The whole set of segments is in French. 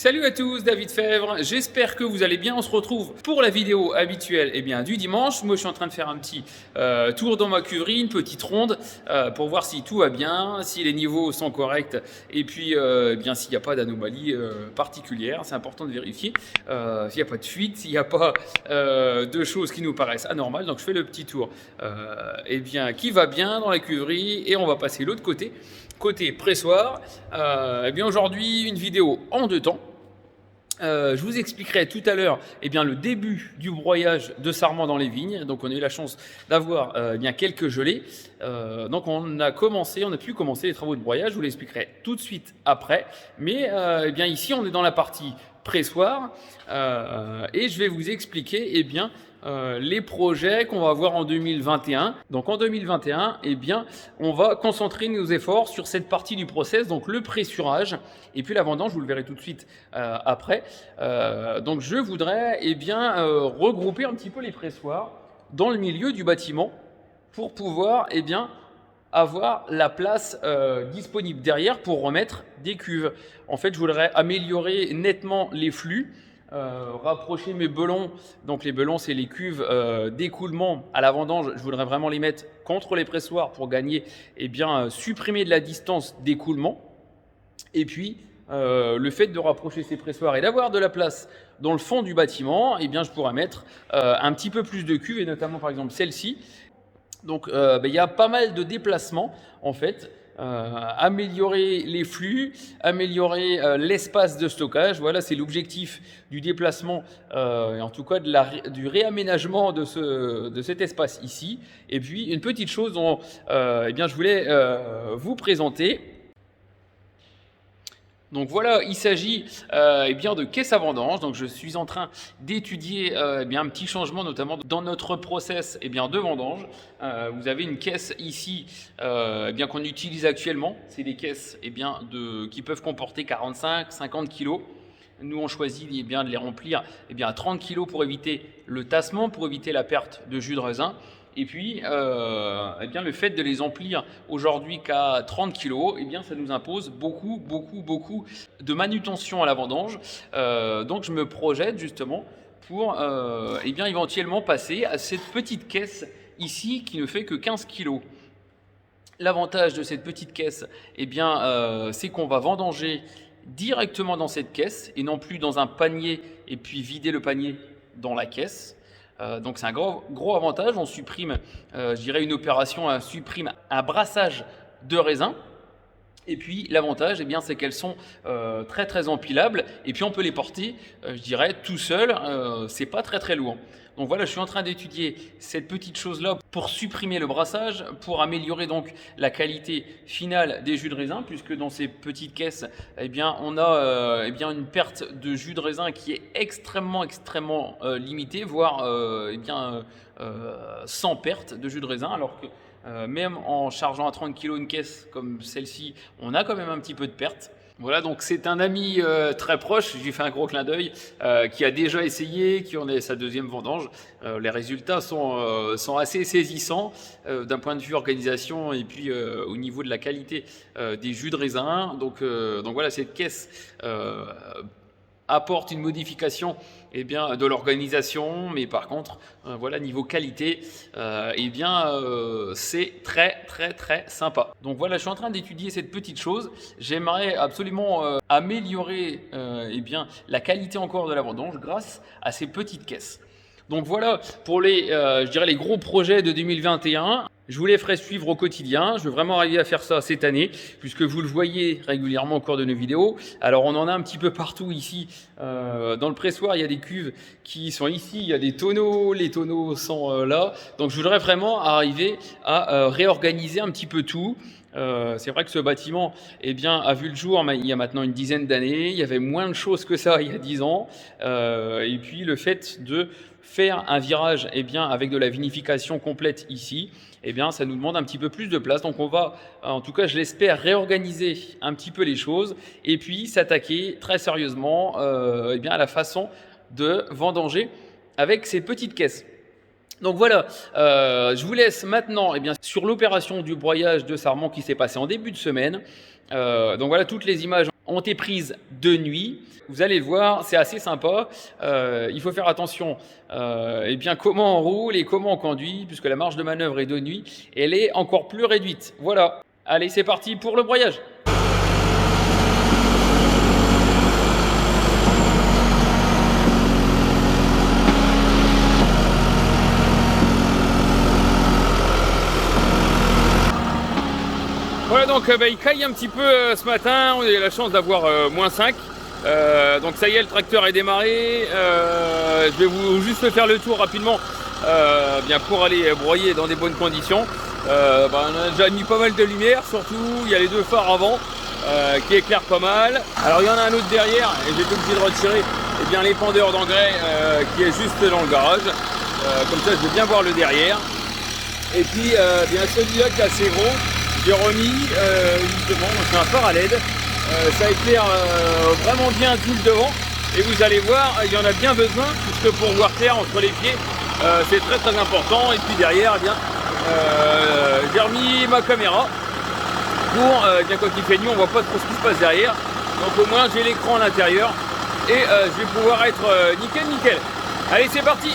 Salut à tous, David Fèvre, j'espère que vous allez bien. On se retrouve pour la vidéo habituelle du dimanche. Moi je suis en train de faire un petit tour dans ma cuverie, une petite ronde pour voir si tout va bien, si les niveaux sont corrects et puis s'il n'y a pas d'anomalie particulière. C'est important de vérifier s'il n'y a pas de fuite, s'il n'y a pas de choses qui nous paraissent anormales. Donc je fais le petit tour qui va bien dans la cuverie et on va passer l'autre côté. Côté pressoir, aujourd'hui une vidéo en deux temps. Je vous expliquerai tout à l'heure le début du broyage de sarment dans les vignes. Donc on a eu la chance d'avoir quelques gelées. Donc on a pu commencer les travaux de broyage. Je vous l'expliquerai tout de suite après. Mais ici on est dans la partie pressoir et je vais vous expliquer les projets qu'on va avoir en 2021. Donc en 2021, on va concentrer nos efforts sur cette partie du process, donc le pressurage et puis la vendange, vous le verrez tout de suite après. Donc je voudrais regrouper un petit peu les pressoirs dans le milieu du bâtiment pour pouvoir avoir la place disponible derrière pour remettre des cuves. En fait, je voudrais améliorer nettement les flux, rapprocher mes belons. Donc les belons, c'est les cuves d'écoulement à la vendange. Je voudrais vraiment les mettre contre les pressoirs pour gagner, supprimer de la distance d'écoulement. Et puis le fait de rapprocher ces pressoirs et d'avoir de la place dans le fond du bâtiment, je pourrais mettre un petit peu plus de cuves, et notamment par exemple celle-ci. Donc il y a pas mal de déplacements en fait. Améliorer les flux, améliorer l'espace de stockage. Voilà, c'est l'objectif du déplacement, et en tout cas du réaménagement de cet espace ici. Et puis une petite chose dont je voulais vous présenter. Donc voilà, il s'agit de caisse à vendange. Donc je suis en train d'étudier un petit changement, notamment dans notre process de vendange. Vous avez une caisse ici qu'on utilise actuellement. C'est des caisses qui peuvent comporter 45-50 kg. Nous, on choisit de les remplir à 30 kg pour éviter le tassement, pour éviter la perte de jus de raisin. Et puis, le fait de les emplir aujourd'hui qu'à 30 kg, ça nous impose beaucoup de manutention à la vendange. Donc, je me projette justement pour éventuellement passer à cette petite caisse ici qui ne fait que 15 kg. L'avantage de cette petite caisse, c'est qu'on va vendanger directement dans cette caisse et non plus dans un panier et puis vider le panier dans la caisse. Donc c'est un gros avantage. On supprime, une opération, on supprime un brassage de raisin. Et puis l'avantage, c'est qu'elles sont très empilables. Et puis on peut les porter, tout seul. C'est pas très lourd. Donc voilà, je suis en train d'étudier cette petite chose-là pour supprimer le brassage, pour améliorer donc la qualité finale des jus de raisin, puisque dans ces petites caisses, on a une perte de jus de raisin qui est extrêmement limitée, voire sans perte de jus de raisin, alors que même en chargeant à 30 kg une caisse comme celle-ci, on a quand même un petit peu de perte. Voilà, donc c'est un ami très proche, j'ai fait un gros clin d'œil, qui a déjà essayé, qui en est sa deuxième vendange. Les résultats sont assez saisissants d'un point de vue organisation et puis au niveau de la qualité des jus de raisin. Donc voilà, cette caisse apporte une modification de l'organisation, mais par contre, niveau qualité, c'est très sympa. Donc voilà, je suis en train d'étudier cette petite chose. J'aimerais absolument améliorer la qualité encore de la vendange grâce à ces petites caisses. Donc voilà pour les gros projets de 2021. Je vous les ferai suivre au quotidien. Je veux vraiment arriver à faire ça cette année, puisque vous le voyez régulièrement au cours de nos vidéos. Alors on en a un petit peu partout ici. Dans le pressoir, il y a des cuves qui sont ici, il y a des tonneaux, les tonneaux sont là. Donc je voudrais vraiment arriver à réorganiser un petit peu tout. C'est vrai que ce bâtiment a vu le jour il y a maintenant une dizaine d'années. Il y avait moins de choses que ça il y a 10 ans. Et puis le fait de faire un virage avec de la vinification complète ici, ça nous demande un petit peu plus de place. Donc on va, en tout cas je l'espère, réorganiser un petit peu les choses et puis s'attaquer très sérieusement à la façon de vendanger avec ces petites caisses. Donc voilà, je vous laisse maintenant sur l'opération du broyage de sarment qui s'est passé en début de semaine. Donc voilà toutes les images antéprise de nuit. Vous allez le voir, c'est assez sympa. Il faut faire attention bien comment on roule et comment on conduit, puisque la marge de manœuvre est de nuit, elle est encore plus réduite. Voilà, allez, c'est parti pour le broyage. Voilà, donc il caille un petit peu ce matin, on a eu la chance d'avoir -5. Donc ça y est, le tracteur est démarré. Je vais juste faire le tour rapidement bien pour aller broyer dans des bonnes conditions. On a déjà mis pas mal de lumière, surtout il y a les 2 phares avant qui éclairent pas mal. Alors il y en a un autre derrière et j'ai été obligé de retirer l'épandeur d'engrais qui est juste dans le garage. Comme ça je vais bien voir le derrière. Et puis bien celui-là qui est assez gros, j'ai remis justement, c'est un phare à LED. Ça éclaire vraiment bien tout le devant et vous allez voir, il y en a bien besoin puisque pour voir clair entre les pieds c'est très très important. Et puis derrière j'ai remis ma caméra pour quand il fait nuit on voit pas trop ce qui se passe derrière, donc au moins j'ai l'écran à l'intérieur et je vais pouvoir être nickel. Allez, c'est parti.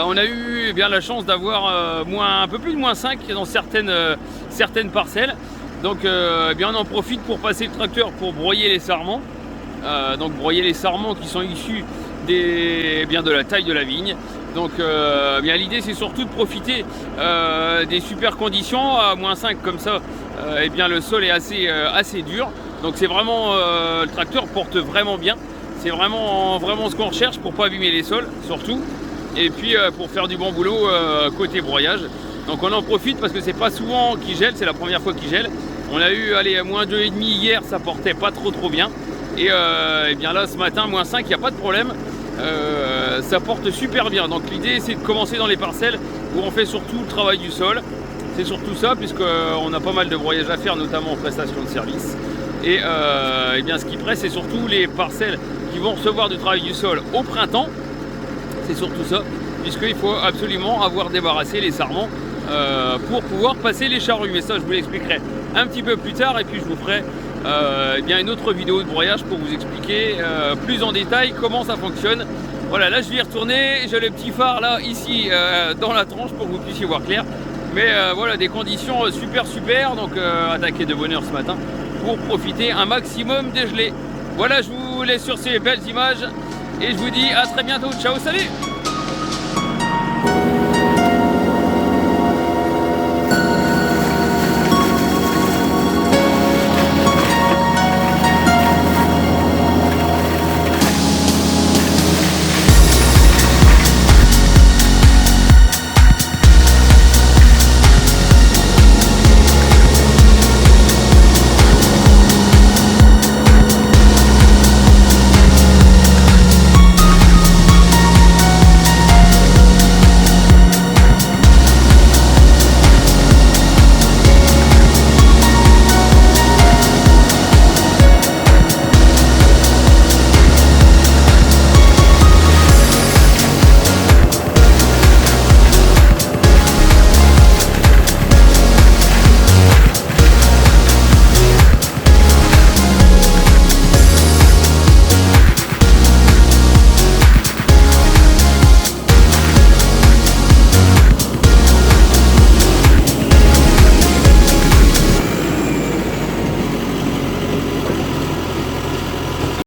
On a eu la chance d'avoir un peu plus de -5 dans certaines parcelles. Donc on en profite pour passer le tracteur pour broyer les sarments. Donc broyer les sarments qui sont issus de la taille de la vigne. Donc l'idée c'est surtout de profiter des super conditions. À -5 comme ça, le sol est assez dur. Donc c'est vraiment le tracteur porte vraiment bien. C'est vraiment ce qu'on recherche pour pas abîmer les sols surtout. Et puis pour faire du bon boulot côté broyage. Donc on en profite parce que c'est pas souvent qu'il gèle, c'est la première fois qu'il gèle. On a eu -2,5 hier, ça portait pas trop bien. Et là ce matin -5, il n'y a pas de problème. Ça porte super bien. Donc l'idée c'est de commencer dans les parcelles où on fait surtout le travail du sol. C'est surtout ça, puisqu'on a pas mal de broyage à faire, notamment en prestation de service. Et ce qui presse, c'est surtout les parcelles qui vont recevoir du travail du sol au printemps. C'est surtout ça, puisqu'il faut absolument avoir débarrassé les sarments pour pouvoir passer les charrues. Mais ça, je vous l'expliquerai un petit peu plus tard. Et puis je vous ferai une autre vidéo de broyage pour vous expliquer plus en détail comment ça fonctionne. Voilà, là je vais y retourner. J'ai le petit phare là, ici, dans la tranche pour que vous puissiez voir clair. Mais voilà, des conditions super. Donc attaquer de bonne heure ce matin pour profiter un maximum des gelées. Voilà, je vous laisse sur ces belles images et je vous dis à très bientôt. Ciao, salut!